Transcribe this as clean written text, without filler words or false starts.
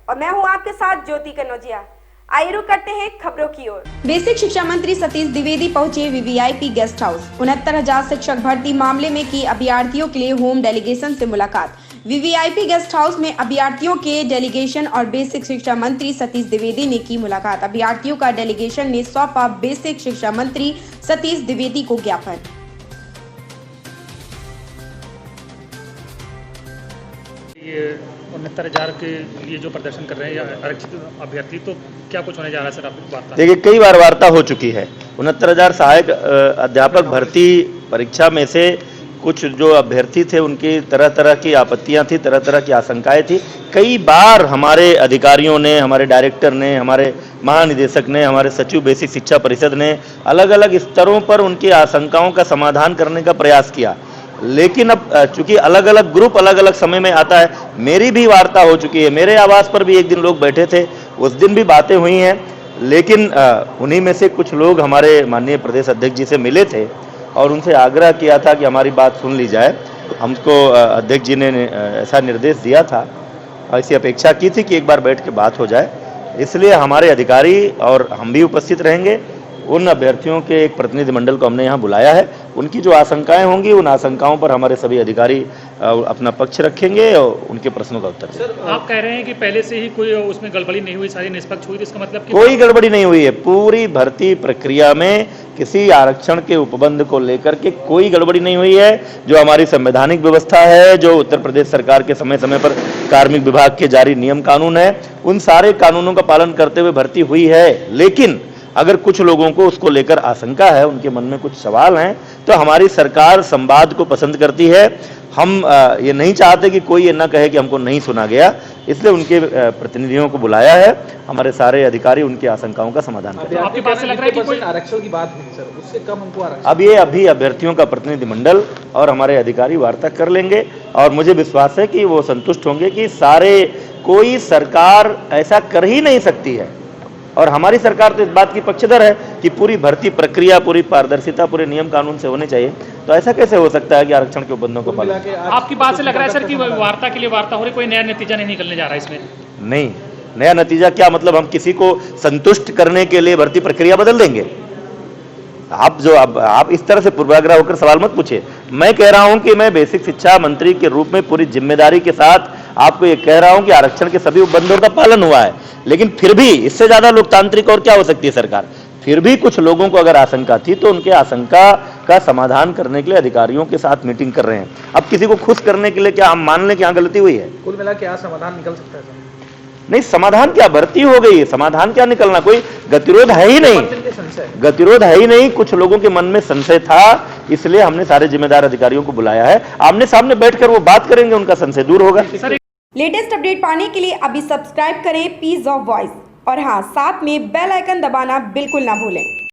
और मैं हूं आपके साथ ज्योति कनौजिया। आइए रुक करते हैं खबरों की ओर। बेसिक शिक्षा मंत्री सतीश द्विवेदी पहुंचे वीवीआईपी गेस्ट हाउस। 69,000 शिक्षक भर्ती मामले में की अभ्यर्थियों के लिए होम डेलीगेशन से मुलाकात। वीवीआईपी गेस्ट हाउस में अभ्यर्थियों के डेलीगेशन और बेसिक शिक्षा मंत्री सतीश द्विवेदी ने की मुलाकात। अभ्यर्थियों का डेलीगेशन ने सौंपा बेसिक शिक्षा मंत्री सतीश द्विवेदी को ज्ञापन। 69,000 के लिए जो प्रदर्शन कर रहे हैं आरक्षित अभ्यर्थी, तो क्या कुछ होने जा रहा है सर आपकी वार्ता? देखिए, कई बार वार्ता हो चुकी है। 69,000 सहायक अध्यापक भर्ती परीक्षा में से कुछ जो अभ्यर्थी थे उनकी तरह तरह की आपत्तियां थी, तरह तरह की आशंकाएं थी। कई बार हमारे अधिकारियों ने, हमारे डायरेक्टर ने, हमारे महानिदेशक ने, हमारे सचिव बेसिक शिक्षा परिषद ने अलग अलग स्तरों पर उनकी आशंकाओं का समाधान करने का प्रयास किया। लेकिन अब चूंकि अलग अलग ग्रुप अलग अलग समय में आता है, मेरी भी वार्ता हो चुकी है। मेरे आवास पर भी एक दिन लोग बैठे थे, उस दिन भी बातें हुई हैं। लेकिन उन्हीं में से कुछ लोग हमारे माननीय प्रदेश अध्यक्ष जी से मिले थे और उनसे आग्रह किया था कि हमारी बात सुन ली जाए। हमको अध्यक्ष जी ने ऐसा निर्देश दिया था और ऐसी अपेक्षा की थी कि एक बार बैठ के बात हो जाए। इसलिए हमारे अधिकारी और हम भी उपस्थित रहेंगे। उन अभ्यर्थियों के एक प्रतिनिधि मंडल को हमने यहाँ बुलाया है। उनकी जो आशंकाएं होंगी, उन आशंकाओं पर हमारे सभी अधिकारी अपना पक्ष रखेंगे और उनके प्रश्नों का उत्तर देंगे। सर, आप कह रहे हैं कि पहले से ही कोई उसमें गड़बड़ी नहीं हुई, सारी निष्पक्ष हुई, तो इसका मतलब कोई गड़बड़ी नहीं हुई है। पूरी भर्ती प्रक्रिया में किसी आरक्षण के उपबंध को लेकर के कोई गड़बड़ी नहीं हुई है। जो हमारी संवैधानिक व्यवस्था है, जो उत्तर प्रदेश सरकार के समय समय पर कार्मिक विभाग के जारी नियम कानून है, उन सारे कानूनों का पालन करते हुए भर्ती हुई है। लेकिन अगर कुछ लोगों को उसको लेकर आशंका है, उनके मन में कुछ सवाल हैं, तो हमारी सरकार संवाद को पसंद करती है। हम ये नहीं चाहते कि कोई ये ना कहे कि हमको नहीं सुना गया, इसलिए उनके प्रतिनिधियों को बुलाया है। हमारे सारे अधिकारी उनकी आशंकाओं का समाधान करेंगे। आपकी बात से लग रहा है कि कोई आरक्षण की बात नहीं सर, उससे कम हमको आरक्षण। अब ये अभी अभ्यर्थियों का प्रतिनिधिमंडल और हमारे अधिकारी वार्ता कर लेंगे और मुझे विश्वास है कि वो संतुष्ट होंगे कि सारे कोई सरकार ऐसा कर ही नहीं सकती है। और हमारी सरकार तो इस बात की पक्षधर है कि पूरी भर्ती प्रक्रिया, पूरी पारदर्शिता, पूरे नियम कानून से होने चाहिए। तो ऐसा कैसे हो सकता है कि आरक्षण के उपबंधों को पालन? आपकी बात से लग रहा है सर कि वार्ता के लिए वार्ता हो रही, कोई नया नतीजा नहीं निकलने जा रहा है इसमें? नहीं, नया नतीजा क्या मतलब? हम किसी को संतुष्ट करने के लिए भर्ती प्रक्रिया बदल देंगे? आप इस तरह से पूर्वाग्रह होकर सवाल मत पूछिए। मैं कह रहा हूं कि मैं बेसिक शिक्षा मंत्री के रूप में पूरी जिम्मेदारी के साथ आपको ये कह रहा हूं कि आरक्षण के सभी उपबंधों का पालन हुआ है। लेकिन फिर भी इससे ज्यादा लोकतांत्रिक और क्या हो सकती है सरकार? फिर भी कुछ लोगों को अगर आशंका थी तो उनके आशंका का समाधान करने के लिए अधिकारियों के साथ मीटिंग कर रहे हैं। अब किसी को खुश करने के लिए क्या हम मान लें कि यहाँ गलती हुई है? कुल मिला क्या समाधान निकल सकता है सर? नहीं, समाधान क्या, भर्ती हो गई, समाधान क्या निकलना? कोई गतिरोध है ही नहीं, गतिरोध है ही नहीं। कुछ लोगों के मन में संशय था, इसलिए हमने सारे जिम्मेदार अधिकारियों को बुलाया है। आमने सामने बैठकर वो बात करेंगे, उनका संशय दूर होगा। लेटेस्ट अपडेट पाने के लिए अभी सब्सक्राइब करें पीस ऑफ वॉइस और हाँ, साथ में बेल आइकन दबाना बिल्कुल ना भूलें।